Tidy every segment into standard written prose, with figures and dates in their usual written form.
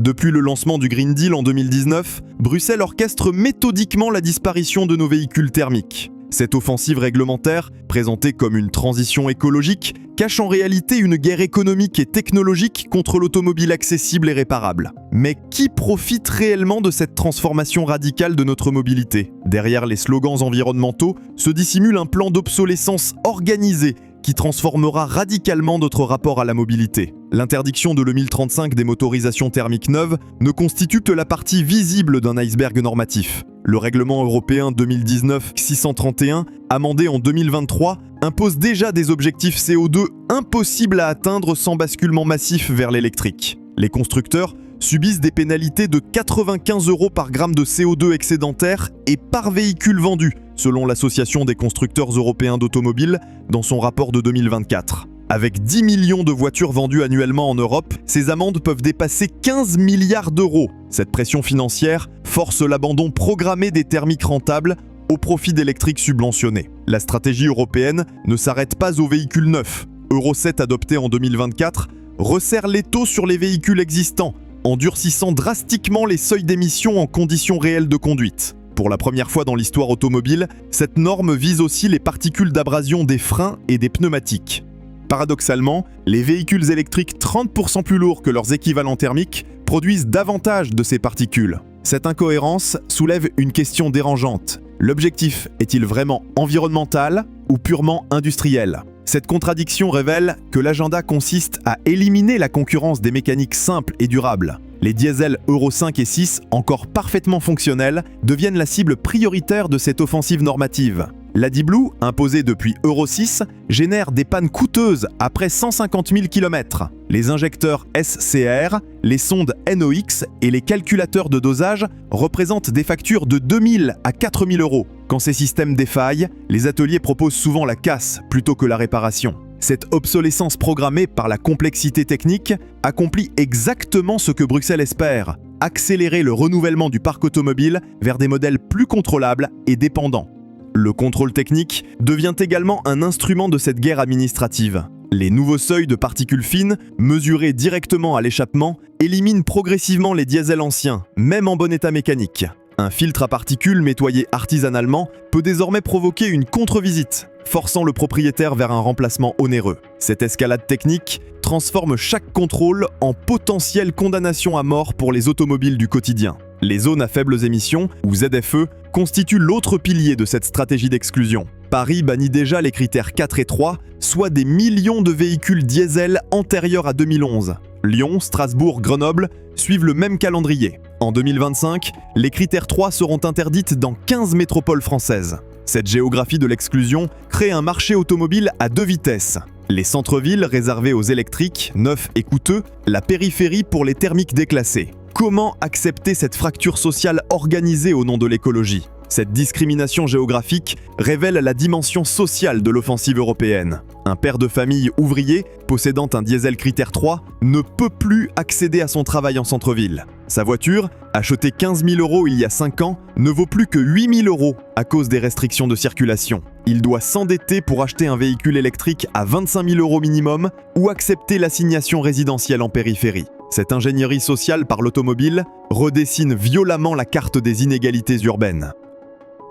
Depuis le lancement du Green Deal en 2019, Bruxelles orchestre méthodiquement la disparition de nos véhicules thermiques. Cette offensive réglementaire, présentée comme une transition écologique, cache en réalité une guerre économique et technologique contre l'automobile accessible et réparable. Mais qui profite réellement de cette transformation radicale de notre mobilité ? Derrière les slogans environnementaux se dissimule un plan d'obsolescence organisé qui transformera radicalement notre rapport à la mobilité. L'interdiction de l'e-1035 des motorisations thermiques neuves ne constitue que la partie visible d'un iceberg normatif. Le règlement européen 2019-631, amendé en 2023, impose déjà des objectifs CO2 impossibles à atteindre sans basculement massif vers l'électrique. Les constructeurs subissent des pénalités de 95 € par gramme de CO2 excédentaire et par véhicule vendu, selon l'Association des constructeurs européens d'automobiles dans son rapport de 2024. Avec 10 millions de voitures vendues annuellement en Europe, ces amendes peuvent dépasser 15 milliards d'euros. Cette pression financière force l'abandon programmé des thermiques rentables au profit d'électriques subventionnés. La stratégie européenne ne s'arrête pas aux véhicules neufs. Euro 7 adopté en 2024 resserre l'étau sur les véhicules existants, en durcissant drastiquement les seuils d'émission en conditions réelles de conduite. Pour la première fois dans l'histoire automobile, cette norme vise aussi les particules d'abrasion des freins et des pneumatiques. Paradoxalement, les véhicules électriques 30% plus lourds que leurs équivalents thermiques produisent davantage de ces particules. Cette incohérence soulève une question dérangeante. L'objectif est-il vraiment environnemental ou purement industriel ? Cette contradiction révèle que l'agenda consiste à éliminer la concurrence des mécaniques simples et durables. Les diesels Euro 5 et 6, encore parfaitement fonctionnels, deviennent la cible prioritaire de cette offensive normative. L'AdBlue, imposée depuis Euro 6, génère des pannes coûteuses après 150 000 km. Les injecteurs SCR, les sondes NOx et les calculateurs de dosage représentent des factures de 2 000 à 4 000 €. Quand ces systèmes défaillent, les ateliers proposent souvent la casse plutôt que la réparation. Cette obsolescence programmée par la complexité technique accomplit exactement ce que Bruxelles espère, accélérer le renouvellement du parc automobile vers des modèles plus contrôlables et dépendants. Le contrôle technique devient également un instrument de cette guerre administrative. Les nouveaux seuils de particules fines, mesurés directement à l'échappement, éliminent progressivement les diesels anciens, même en bon état mécanique. Un filtre à particules nettoyé artisanalement peut désormais provoquer une contre-visite, forçant le propriétaire vers un remplacement onéreux. Cette escalade technique transforme chaque contrôle en potentielle condamnation à mort pour les automobiles du quotidien. Les zones à faibles émissions, ou ZFE, constituent l'autre pilier de cette stratégie d'exclusion. Paris bannit déjà les critères 4 et 3, soit des millions de véhicules diesel antérieurs à 2011. Lyon, Strasbourg, Grenoble suivent le même calendrier. En 2025, les critères 3 seront interdites dans 15 métropoles françaises. Cette géographie de l'exclusion crée un marché automobile à deux vitesses. Les centres-villes réservés aux électriques, neufs et coûteux, la périphérie pour les thermiques déclassés. Comment accepter cette fracture sociale organisée au nom de l'écologie ? Cette discrimination géographique révèle la dimension sociale de l'offensive européenne. Un père de famille ouvrier, possédant un diesel critère 3, ne peut plus accéder à son travail en centre-ville. Sa voiture, achetée 15 000 € il y a 5 ans, ne vaut plus que 8 000 € à cause des restrictions de circulation. Il doit s'endetter pour acheter un véhicule électrique à 25 000 € minimum ou accepter l'assignation résidentielle en périphérie. Cette ingénierie sociale par l'automobile redessine violemment la carte des inégalités urbaines.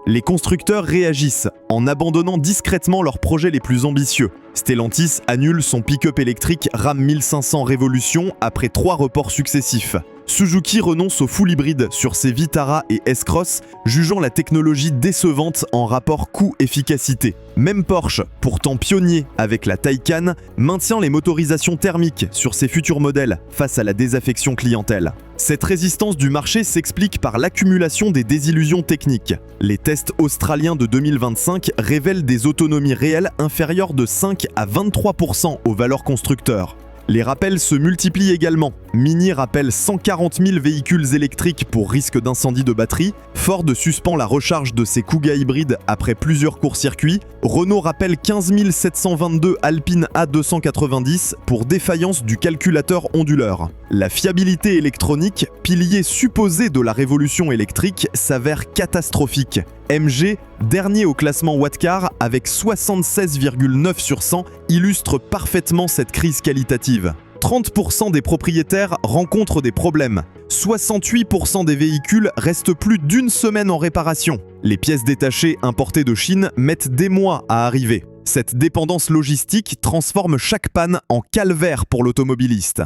Les constructeurs réagissent en abandonnant discrètement leurs projets les plus ambitieux. Stellantis annule son pick-up électrique Ram 1500 Revolution après 3 reports successifs. Suzuki renonce au full hybride sur ses Vitara et S-Cross, jugeant la technologie décevante en rapport coût-efficacité. Même Porsche, pourtant pionnier avec la Taycan, maintient les motorisations thermiques sur ses futurs modèles face à la désaffection clientèle. Cette résistance du marché s'explique par l'accumulation des désillusions techniques. Les tests australiens de 2025 révèlent des autonomies réelles inférieures de 5 à 23% aux valeurs constructeurs. Les rappels se multiplient également. Mini rappelle 140 000 véhicules électriques pour risque d'incendie de batterie. Ford suspend la recharge de ses Kuga hybrides après plusieurs courts-circuits. Renault rappelle 15 722 Alpine A290 pour défaillance du calculateur onduleur. La fiabilité électronique, pilier supposé de la révolution électrique, s'avère catastrophique. MG, dernier au classement Wattcar avec 76,9 sur 100, illustre parfaitement cette crise qualitative. 30% des propriétaires rencontrent des problèmes. 68% des véhicules restent plus d'une semaine en réparation. Les pièces détachées importées de Chine mettent des mois à arriver. Cette dépendance logistique transforme chaque panne en calvaire pour l'automobiliste.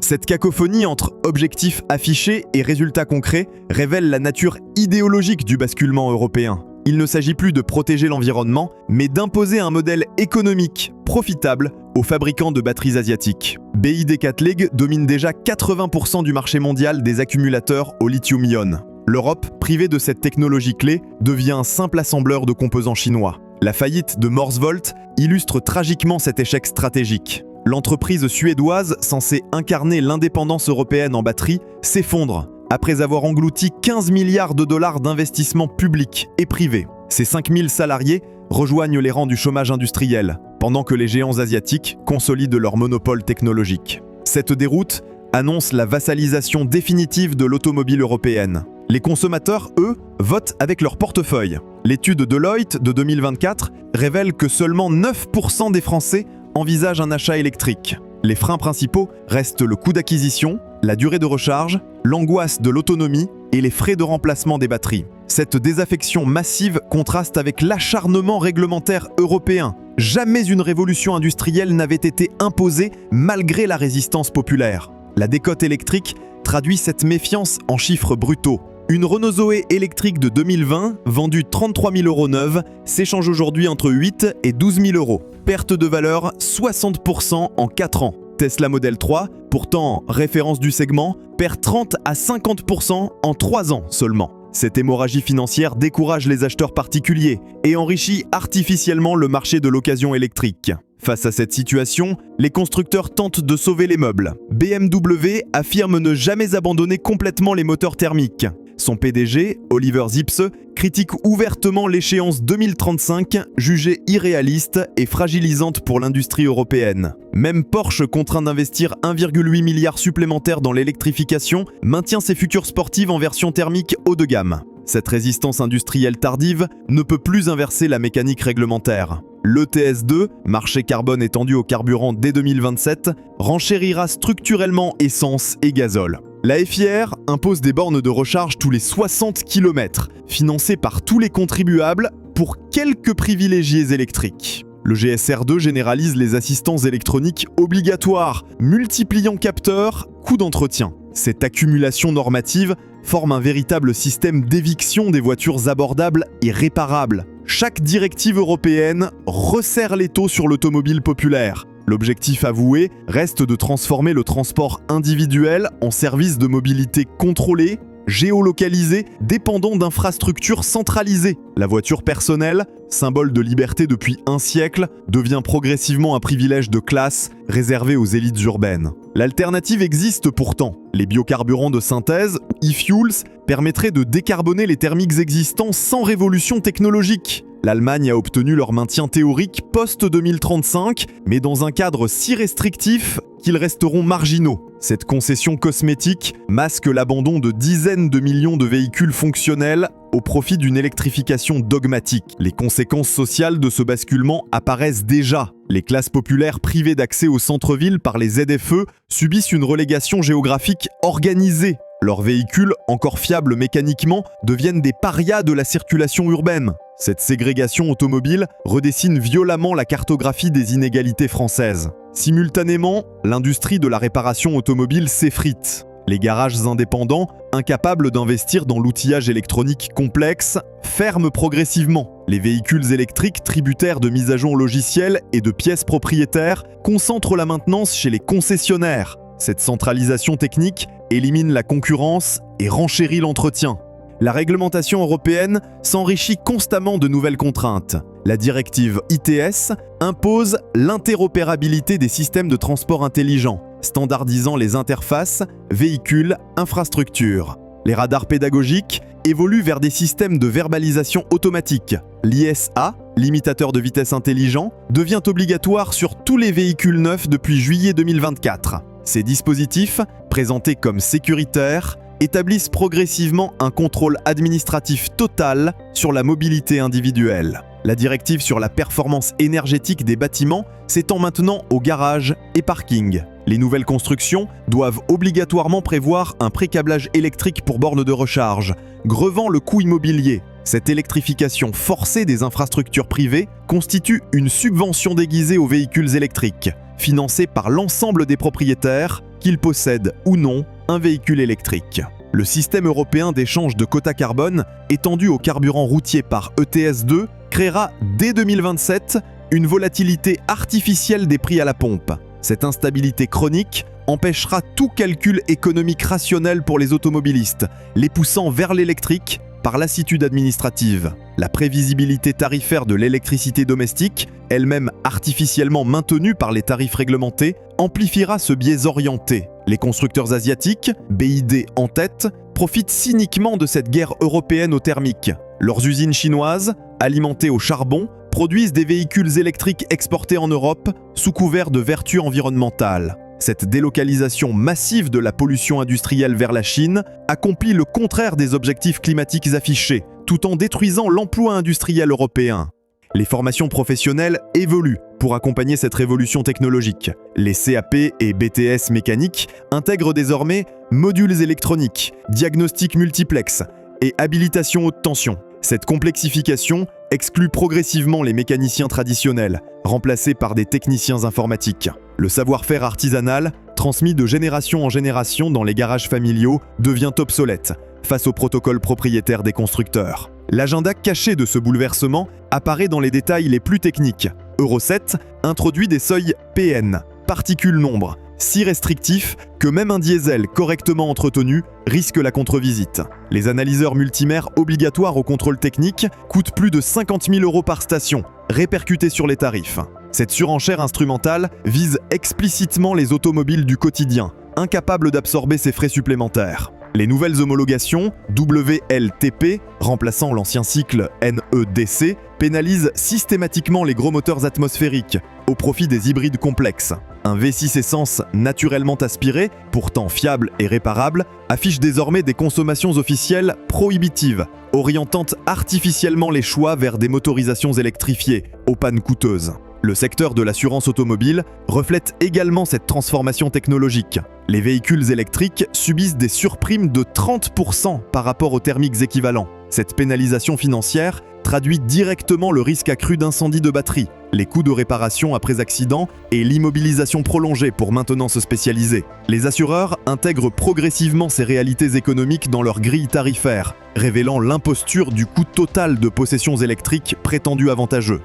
Cette cacophonie entre objectifs affichés et résultats concrets révèle la nature idéologique du basculement européen. Il ne s'agit plus de protéger l'environnement, mais d'imposer un modèle économique profitable aux fabricants de batteries asiatiques. BYD Katleg domine déjà 80% du marché mondial des accumulateurs au lithium-ion. L'Europe, privée de cette technologie clé, devient un simple assembleur de composants chinois. La faillite de Northvolt illustre tragiquement cet échec stratégique. L'entreprise suédoise, censée incarner l'indépendance européenne en batterie, s'effondre après avoir englouti 15 milliards de dollars d'investissements publics et privés. Ses 5000 salariés rejoignent les rangs du chômage industriel, pendant que les géants asiatiques consolident leur monopole technologique. Cette déroute annonce la vassalisation définitive de l'automobile européenne. Les consommateurs, eux, votent avec leur portefeuille. L'étude Deloitte de 2024 révèle que seulement 9% des Français envisagent un achat électrique. Les freins principaux restent le coût d'acquisition, la durée de recharge, l'angoisse de l'autonomie et les frais de remplacement des batteries. Cette désaffection massive contraste avec l'acharnement réglementaire européen. Jamais une révolution industrielle n'avait été imposée malgré la résistance populaire. La décote électrique traduit cette méfiance en chiffres brutaux. Une Renault Zoé électrique de 2020, vendue 33 000 € neuve, s'échange aujourd'hui entre 8 et 12 000 €. Perte de valeur 60% en 4 ans. Tesla Model 3, pourtant référence du segment, perd 30 à 50% en 3 ans seulement. Cette hémorragie financière décourage les acheteurs particuliers et enrichit artificiellement le marché de l'occasion électrique. Face à cette situation, les constructeurs tentent de sauver les meubles. BMW affirme ne jamais abandonner complètement les moteurs thermiques. Son PDG, Oliver Zipse, critique ouvertement l'échéance 2035, jugée irréaliste et fragilisante pour l'industrie européenne. Même Porsche, contraint d'investir 1,8 milliard supplémentaire dans l'électrification, maintient ses futures sportives en version thermique haut de gamme. Cette résistance industrielle tardive ne peut plus inverser la mécanique réglementaire. L'ETS2, marché carbone étendu au carburant dès 2027, renchérira structurellement essence et gazole. La FIR impose des bornes de recharge tous les 60 km, financées par tous les contribuables pour quelques privilégiés électriques. Le GSR2 généralise les assistants électroniques obligatoires, multipliant capteurs, coûts d'entretien. Cette accumulation normative forme un véritable système d'éviction des voitures abordables et réparables. Chaque directive européenne resserre l'étau sur l'automobile populaire. L'objectif avoué reste de transformer le transport individuel en service de mobilité contrôlé, géolocalisé, dépendant d'infrastructures centralisées. La voiture personnelle, symbole de liberté depuis un siècle, devient progressivement un privilège de classe réservé aux élites urbaines. L'alternative existe pourtant. Les biocarburants de synthèse, e-fuels, permettraient de décarboner les thermiques existants sans révolution technologique. L'Allemagne a obtenu leur maintien théorique post-2035, mais dans un cadre si restrictif qu'ils resteront marginaux. Cette concession cosmétique masque l'abandon de dizaines de millions de véhicules fonctionnels au profit d'une électrification dogmatique. Les conséquences sociales de ce basculement apparaissent déjà. Les classes populaires privées d'accès au centre-ville par les ZFE subissent une relégation géographique organisée. Leurs véhicules, encore fiables mécaniquement, deviennent des parias de la circulation urbaine. Cette ségrégation automobile redessine violemment la cartographie des inégalités françaises. Simultanément, l'industrie de la réparation automobile s'effrite. Les garages indépendants, incapables d'investir dans l'outillage électronique complexe, ferment progressivement. Les véhicules électriques, tributaires de mises à jour logicielles et de pièces propriétaires, concentrent la maintenance chez les concessionnaires. Cette centralisation technique élimine la concurrence et renchérit l'entretien. La réglementation européenne s'enrichit constamment de nouvelles contraintes. La directive ITS impose l'interopérabilité des systèmes de transport intelligents, standardisant les interfaces, véhicules, infrastructures. Les radars pédagogiques évoluent vers des systèmes de verbalisation automatique. L'ISA, limitateur de vitesse intelligent, devient obligatoire sur tous les véhicules neufs depuis juillet 2024. Ces dispositifs, présentés comme sécuritaires, établissent progressivement un contrôle administratif total sur la mobilité individuelle. La directive sur la performance énergétique des bâtiments s'étend maintenant aux garages et parkings. Les nouvelles constructions doivent obligatoirement prévoir un pré-câblage électrique pour bornes de recharge, grevant le coût immobilier. Cette électrification forcée des infrastructures privées constitue une subvention déguisée aux véhicules électriques, financée par l'ensemble des propriétaires, qu'ils possèdent ou non un véhicule électrique. Le système européen d'échange de quotas carbone, étendu aux carburants routiers par ETS2, créera dès 2027 une volatilité artificielle des prix à la pompe. Cette instabilité chronique empêchera tout calcul économique rationnel pour les automobilistes, les poussant vers l'électrique par lassitude administrative. La prévisibilité tarifaire de l'électricité domestique, elle-même artificiellement maintenue par les tarifs réglementés, amplifiera ce biais orienté. Les constructeurs asiatiques, BYD en tête, profitent cyniquement de cette guerre européenne au thermique. Leurs usines chinoises, alimentées au charbon, produisent des véhicules électriques exportés en Europe sous couvert de vertus environnementales. Cette délocalisation massive de la pollution industrielle vers la Chine accomplit le contraire des objectifs climatiques affichés, tout en détruisant l'emploi industriel européen. Les formations professionnelles évoluent pour accompagner cette révolution technologique. Les CAP et BTS mécaniques intègrent désormais modules électroniques, diagnostics multiplex et habilitation haute tension. Cette complexification exclut progressivement les mécaniciens traditionnels, remplacés par des techniciens informatiques. Le savoir-faire artisanal, transmis de génération en génération dans les garages familiaux, devient obsolète face aux protocoles propriétaires des constructeurs. L'agenda caché de ce bouleversement apparaît dans les détails les plus techniques. Euro 7 introduit des seuils PN, particules nombre, si restrictifs que même un diesel correctement entretenu risque la contre-visite. Les analyseurs multimères obligatoires au contrôle technique coûtent plus de 50 000 € par station, répercutés sur les tarifs. Cette surenchère instrumentale vise explicitement les automobiles du quotidien, incapables d'absorber ces frais supplémentaires. Les nouvelles homologations, WLTP, remplaçant l'ancien cycle NEDC, pénalisent systématiquement les gros moteurs atmosphériques, au profit des hybrides complexes. Un V6 essence naturellement aspiré, pourtant fiable et réparable, affiche désormais des consommations officielles prohibitives, orientant artificiellement les choix vers des motorisations électrifiées, aux pannes coûteuses. Le secteur de l'assurance automobile reflète également cette transformation technologique. Les véhicules électriques subissent des surprimes de 30% par rapport aux thermiques équivalents. Cette pénalisation financière traduit directement le risque accru d'incendie de batterie, les coûts de réparation après accident et l'immobilisation prolongée pour maintenance spécialisée. Les assureurs intègrent progressivement ces réalités économiques dans leur grille tarifaire, révélant l'imposture du coût total de possessions électriques prétendu avantageux.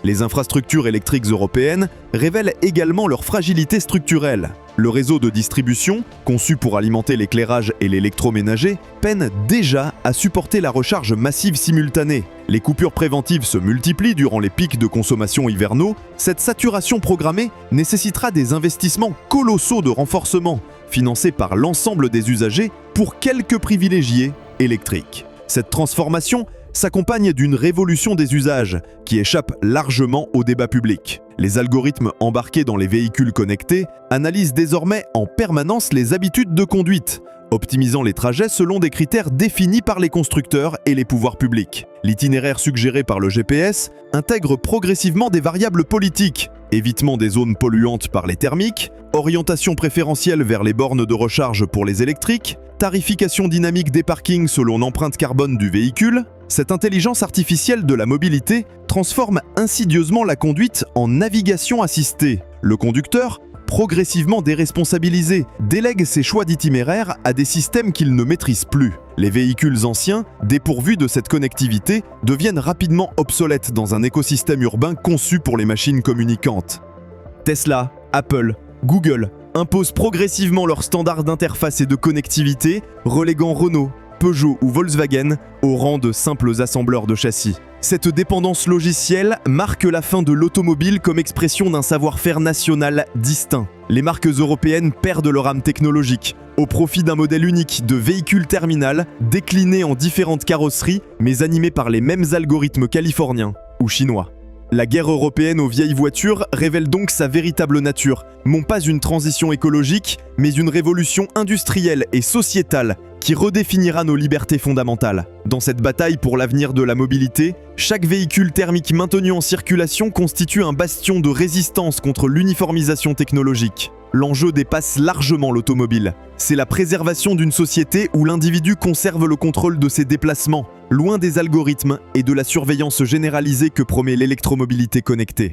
Les infrastructures électriques européennes révèlent également leur fragilité structurelle. Le réseau de distribution, conçu pour alimenter l'éclairage et l'électroménager, peine déjà à supporter la recharge massive simultanée. Les coupures préventives se multiplient durant les pics de consommation hivernaux. Cette saturation programmée nécessitera des investissements colossaux de renforcement, financés par l'ensemble des usagers pour quelques privilégiés électriques. Cette transformation s'accompagne d'une révolution des usages qui échappe largement au débat public. Les algorithmes embarqués dans les véhicules connectés analysent désormais en permanence les habitudes de conduite, optimisant les trajets selon des critères définis par les constructeurs et les pouvoirs publics. L'itinéraire suggéré par le GPS intègre progressivement des variables politiques, évitement des zones polluantes par les thermiques, orientation préférentielle vers les bornes de recharge pour les électriques, tarification dynamique des parkings selon l'empreinte carbone du véhicule. Cette intelligence artificielle de la mobilité transforme insidieusement la conduite en navigation assistée. Le conducteur, progressivement déresponsabilisé, délègue ses choix d'itinéraire à des systèmes qu'il ne maîtrise plus. Les véhicules anciens, dépourvus de cette connectivité, deviennent rapidement obsolètes dans un écosystème urbain conçu pour les machines communicantes. Tesla, Apple, Google imposent progressivement leurs standards d'interface et de connectivité, reléguant Renault, Peugeot ou Volkswagen au rang de simples assembleurs de châssis. Cette dépendance logicielle marque la fin de l'automobile comme expression d'un savoir-faire national distinct. Les marques européennes perdent leur âme technologique au profit d'un modèle unique de véhicule terminal décliné en différentes carrosseries mais animé par les mêmes algorithmes californiens ou chinois. La guerre européenne aux vieilles voitures révèle donc sa véritable nature, non pas une transition écologique, mais une révolution industrielle et sociétale qui redéfinira nos libertés fondamentales. Dans cette bataille pour l'avenir de la mobilité, chaque véhicule thermique maintenu en circulation constitue un bastion de résistance contre l'uniformisation technologique. l'enjeu dépasse largement l'automobile. C'est la préservation d'une société où l'individu conserve le contrôle de ses déplacements, loin des algorithmes et de la surveillance généralisée que promet l'électromobilité connectée.